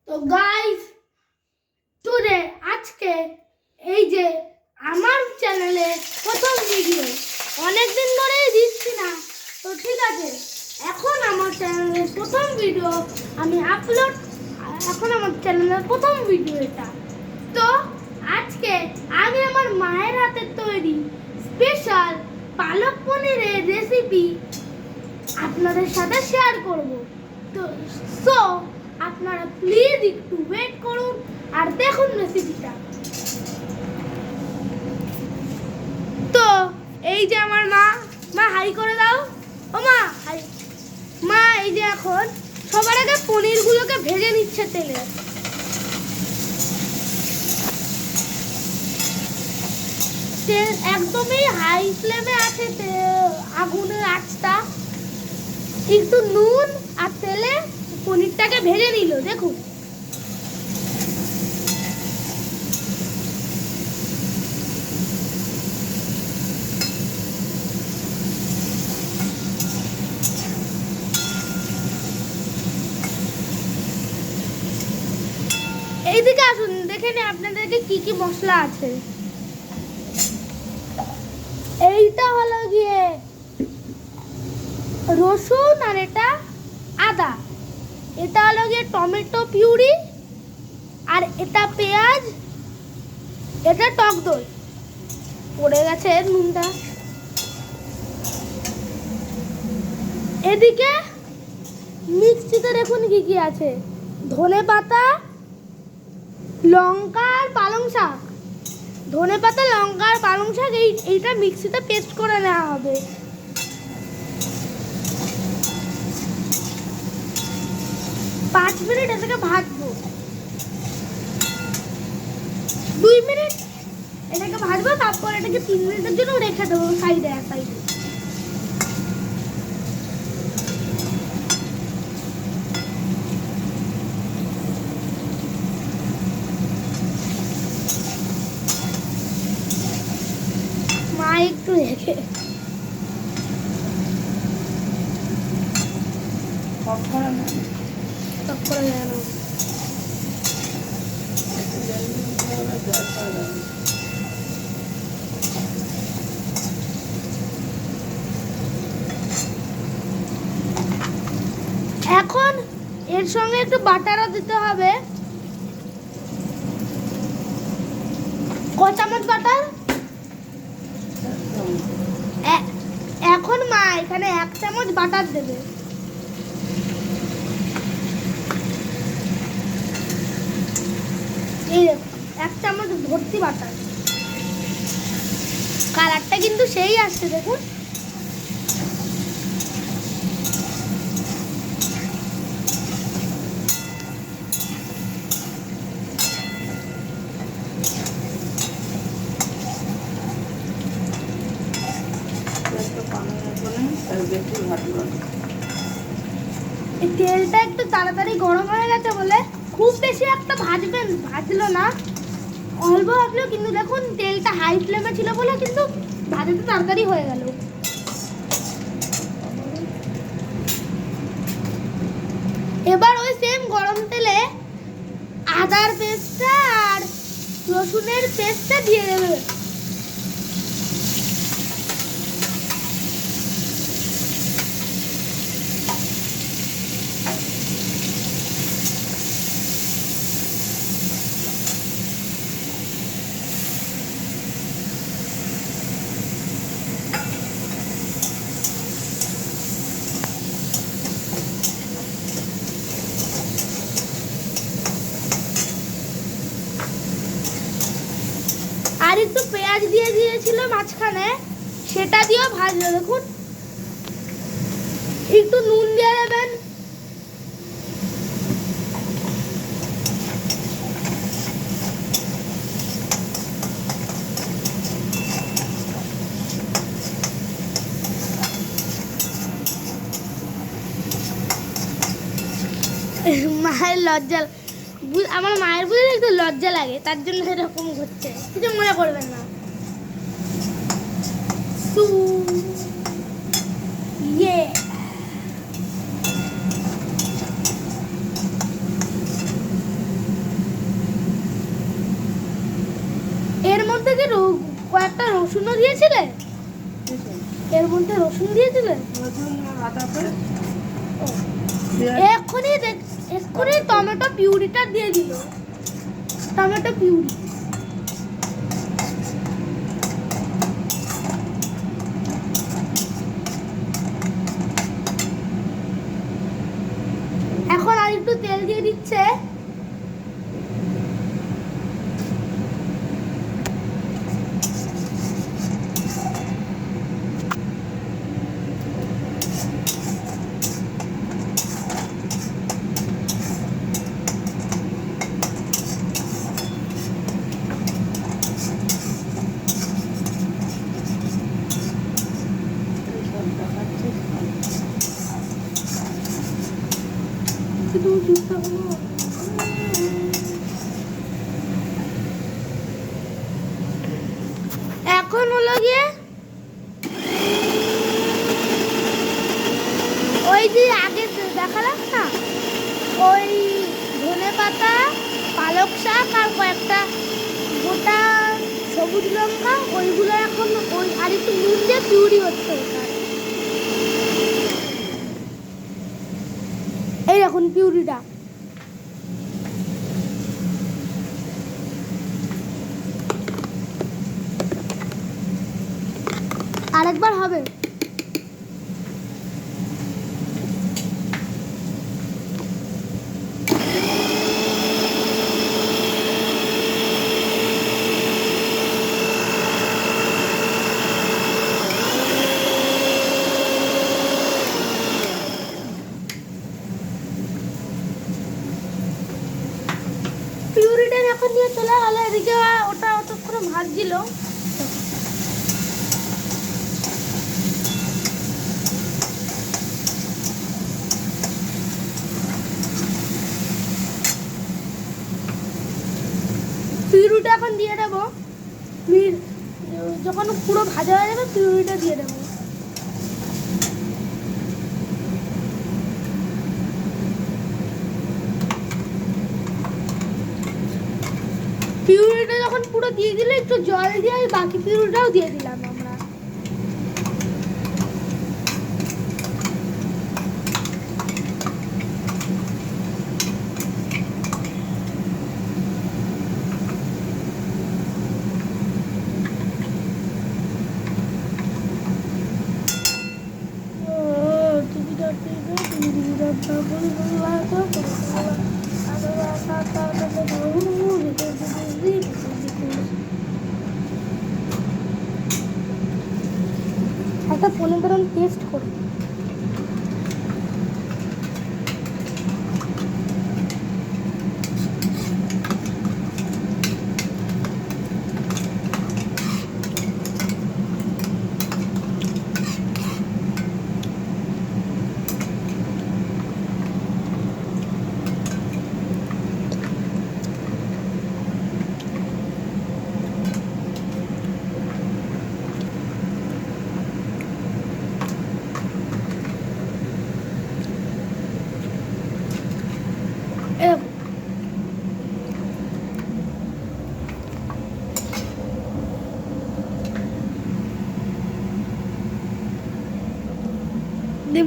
তো guys today আজকে এই যে আমার চ্যানেলে প্রথম ভিডিও অনেকদিন ধরেই দিচ্ছি না, তো ঠিক আছে এখন আমার চ্যানেলের প্রথম ভিডিও আমি আপলোড এখন আমার চ্যানেলের প্রথম ভিডিও এটা। তো আজকে আমি আমার মায়ের হাতের তৈরি স্পেশাল পালক পনিরের রেসিপি আপনাদের সাথে শেয়ার করব। তো সো আপনারা প্লিজ একটু ওয়েট করুন আর দেখুন রেসিপিটা। তো এই যে আমার মা হাই করে দাও। ও মা হাই। মা এই যে এখন সবার আগে পনিরগুলোকে ভেজে নিচ্ছে তেলে। তেল একদমই হাই ফ্লেমে আছে, আগুনের আঁচটা। একটু নুন আর তেলে পনিরটাকে ভেজে নিল। দেখুন এইদিকে আসুন, দেখে নে আপনাদেরকে কি কি মশলা আছে। এইটা হলো গিয়ে রসুন আর এটা আদা, এটা হলো গিয়ে টমেটো পিউরি, আর এটা পেঁয়াজ, এটা টক দই। পড়ে গেছে নুনটা। এদিকে মিক্সিতে দেখুন কি কি আছে, ধনে পাতা, লঙ্কা আর পালং শাক। ধনে পাতা, লঙ্কা আর পালং শাক এইটা মিক্সিতে পেস্ট করে নেওয়া হবে। পাঁচ মিনিট এটাকে ভাজবো, 2 মিনিট এটাকে ভাজবো, তারপর এটাকে 3 মিনিটের জন্য রেখে দেবো সাইডে এক সাইডে। মা একটু রেখে এখন এর সঙ্গে একটু বাটারও দিতে হবে, ক চামচ বাটার। এখন মা এখানে 1 চামচ বাটার দেবে। এই দেখো 1 চামচ ভর্তি বাটার। কালারটা কিন্তু সেই আসছে দেখুন। তেলটা একটু তাড়াতাড়ি গরম হয়ে গেছে বলে খুব বেশি একটা ভাজলো না, অল্প ভাজলো, কিন্তু দেখুন তেলটা হাই ফ্লেমে ছিল বলে কিন্তু ভাজাতে তাড়াতাড়ি হয়ে গেল। এবার ওই সেম গরম তেলে আদার পেস্টটা আর রসুনের পেস্টটা দিয়ে দেবে। আর একটু পেঁয়াজ দিয়ে দিয়েছিল মাঝখানে, সেটা দিয়েও ভাজলো। দেখুন একটু নুন দিয়ে দেবেন। মায়ের লজ্জা, আমার মায়ের বুঝলে একটু লজ্জা লাগে, তার জন্য এরকম হচ্ছে, কিছু মনে করবেন না। ইয়ে কি কয়েকটা রসুনও দিয়েছিলে? এর মধ্যে রসুন দিয়েছিলে? এক্ষুনি টমেটো পিউরিটা দিয়ে দিল। টমেটো পিউরি এখন আর একটু তেল দিয়ে দিচ্ছে। এখন হলো গিয়ে ওই যে আগে দেখালাম না, ওই ধনেপাতা, পালক শাক আর কয়েকটা গোটা সবুজ লঙ্কা, ওইগুলো এখন ওই আর একটু নুন দিয়ে পিউরি হচ্ছে ওটা। এই দেখুন পিউরিটা। আরেকবার হবে। পিউরিটা এখন নিয়ে চলে গেল এদিকে, ওটা অতক্ষণ ভাজছিল। পিউরিটা এখন দিয়ে দেবো, যখন পুরো ভাজা হয়ে যাবে পিউরিটা দিয়ে দেবো। পিউরিটা যখন পুরো দিয়ে দিলে একটু জল দিয়ে বাকি পিউরিটাও দিয়ে দিলাম আমরা। একটা ফোনে ধরুন টেস্ট করি।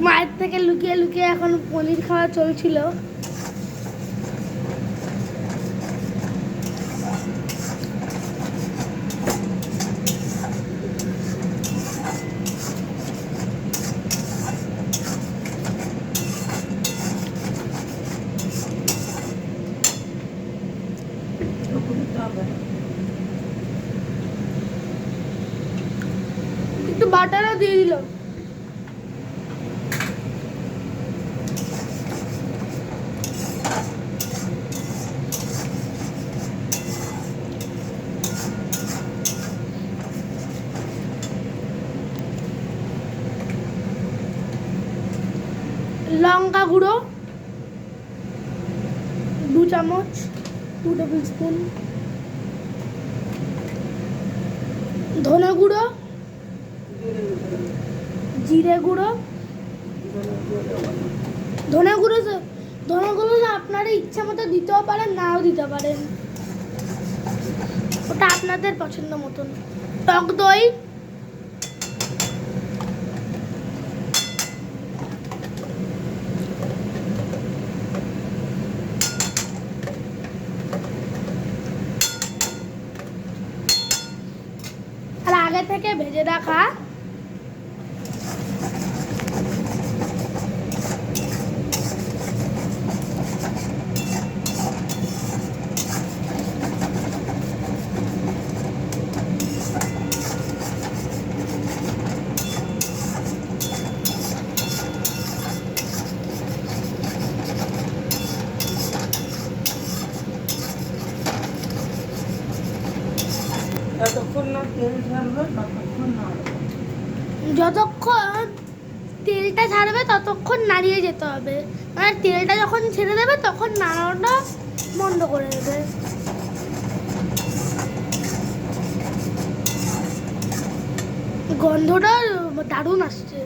মায়ের থেকে লুকিয়ে লুকিয়ে এখন পনির খাওয়া চলছিল। একটু বাটারও দিয়ে দিল। লঙ্কা গুঁড়ো 2 চামচ, 2 টেবিল স্পুন। ধনে গুঁড়ো, জিরে গুঁড়ো, ধনে গুঁড়ো আপনারা ইচ্ছা মতো দিতেও পারেন, নাও দিতে পারেন। ওটা আপনাদের পছন্দ মতন। টক দই, আর আগে থেকে ভেজে রাখা যতক্ষণ তেলটা ছাড়বে ততক্ষণ নাড়িয়ে যেতে হবে, মানে তেলটা যখন ছেড়ে দেবে তখন নাড়ানোটা বন্ধ করে দেবে। গন্ধটা দারুণ আসছে।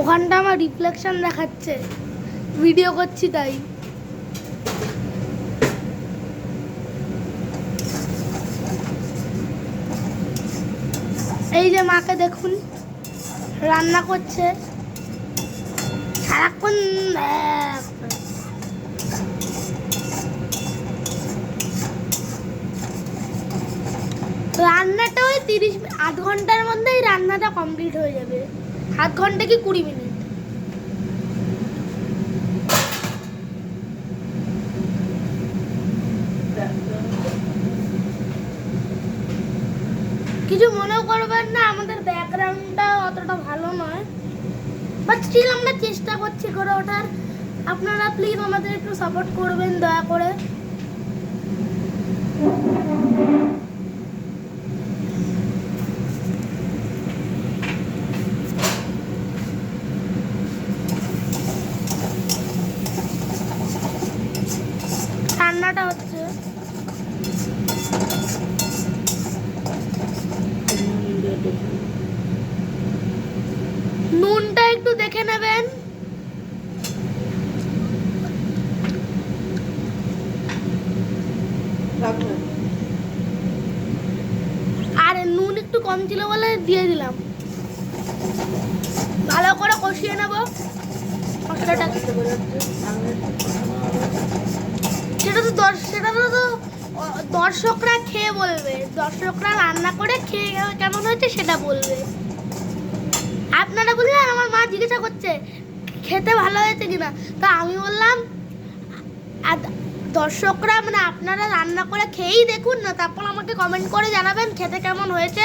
ওখানটা আমার রিফ্লেকশন দেখাচ্ছে, ভিডিও করছি তাই। এই যে মাকে দেখুন রান্না করছে সারাক্ষণ। রান্নাটা ওই 30 আধ ঘন্টার মধ্যেই রান্নাটা কমপ্লিট হয়ে যাবে, আধ ঘন্টা কি 20 মিনিট। কিছু মনেও করবেন না, আমাদের ব্যাকগ্রাউন্ডটা অতটা ভালো নয়, বাট স্টিল আমরা চেষ্টা করছি করে ওঠার। আপনারা প্লিজ আমাদের একটু সাপোর্ট করবেন দয়া করে। রান্নাটা হচ্ছে, নুনটা একটু দেখে নেবেন। আর নুন একটু কম ছিল বলে দিয়ে দিলাম। ভালো করে কষিয়ে নেব মশলাটা। সেটা তো দর্শকরা খেয়ে বলবে, দর্শকরা রান্না করে খেয়ে কেমন হয়েছে সেটা বলবে। আপনারা বললেন আমার মা জিজ্ঞাসা করছে খেতে ভালো হয়েছে কিনা, তো আমি বললাম দর্শকরা মানে আপনারা রান্না করে খেয়েই দেখুন না, তারপর আমাকে কমেন্ট করে জানাবেন খেতে কেমন হয়েছে।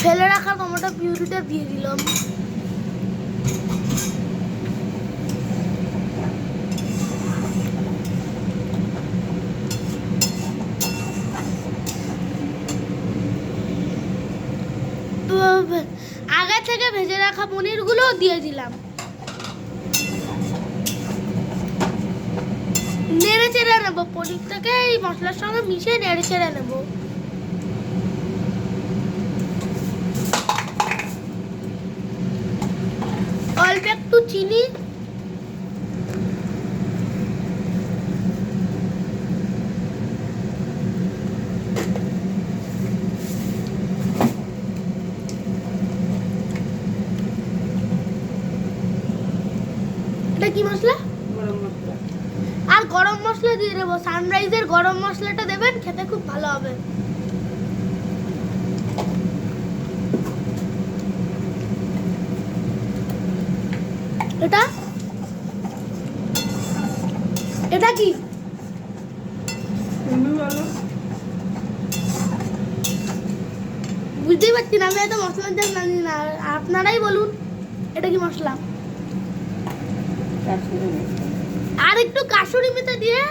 ফেলে রাখা টমেটো পিউরিটা দিয়ে দিলাম। আগে থেকে ভেজে রাখা পনিরগুলো দিয়ে দিলাম। নেড়ে চেড়ে নেবো, পনিরটাকে এই মশলার সঙ্গে মিশিয়ে নেড়ে চেড়ে নেবো। অল্প একটু চিনি, এটা কি মশলা? আর গরম মশলা দিয়ে দেবো, সানরাইজের গরম মশলাটা দেবেন, খেতে খুব ভালো হবে। এটা এটা কি বুঝতেই পারছি না, আমি এত মশলার জাল জানি না, আপনারাই বলুন। এটা কি মশলা? কাশ্মীরি মেথি। আর একটু কাসুরি মেথি দিয়ে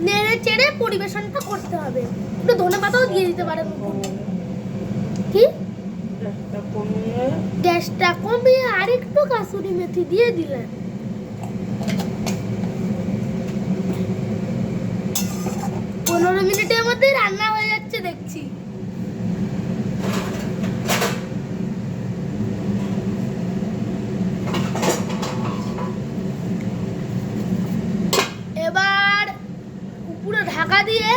নেড়ে চেড়ে পরিবেশনটা করতে হবে। একটু ধনেপাতাও দিয়ে দিতে পারেন। কি গ্যাসটা কমিয়ে আর একটু কাসুরি মেথি দিয়ে দিলেন। পনেরো মিনিটের মধ্যে রান্না হয়ে যাচ্ছে দেখছি। এবার পুরো ঢাকা দিয়ে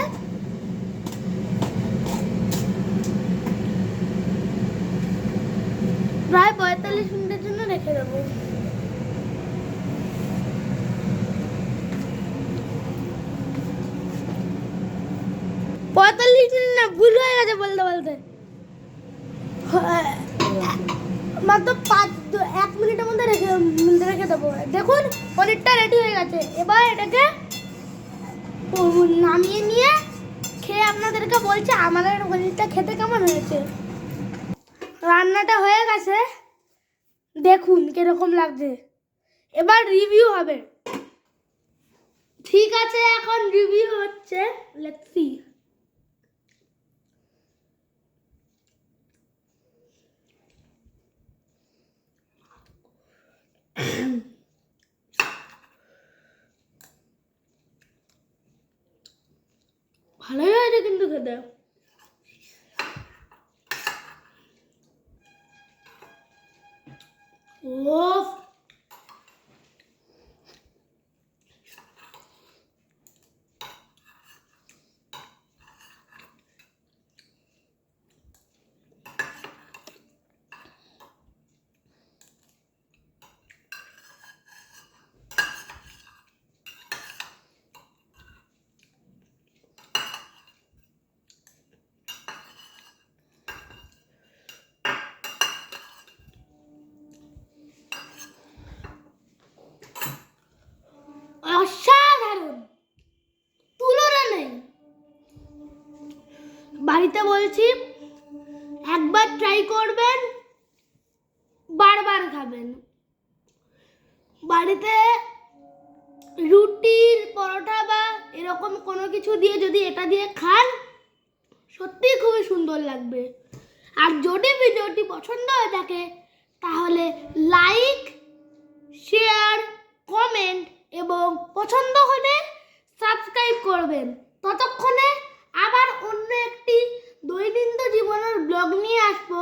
প্রায় 45 মিনিটের জন্য রেখে দেবো। না, ভুল হয়ে গেছে বলতে বলতে। মাত্র 1 মিনিটের মধ্যে রেখে দেবো। দেখুন পনিরটা রেডি হয়ে গেছে। এবার এটাকে নামিয়ে নিয়ে খেয়ে আপনাদেরকে বলছি আমাদের পনিরটা খেতে কেমন হয়েছে। রান্নাটা হয়ে গেছে, দেখুন কিরকম লাগছে। এবার রিভিউ হবে। ঠিক আছে, এখন রিভিউ হচ্ছে। Let's see. ভালোই হয়েছে কিন্তু খেতে। ওফ, অসাধারণ, তুলনা নেই। বাড়িতে বলছি একবার ট্রাই করবেন, বারবার খাবেন। বাড়িতে রুটির পরোটা বা এরকম কোনো কিছু দিয়ে যদি এটা দিয়ে খান, সত্যিই খুবই সুন্দর লাগবে। আর যদি ভিডিওটি পছন্দ হয়ে থাকে তাহলে লাইক, শেয়ার, কমেন্ট এবং পছন্দ হলে সাবস্ক্রাইব করবেন। ততক্ষণে আবার অন্য একটি দৈনন্দিন জীবনের ব্লগ নিয়ে আসবো।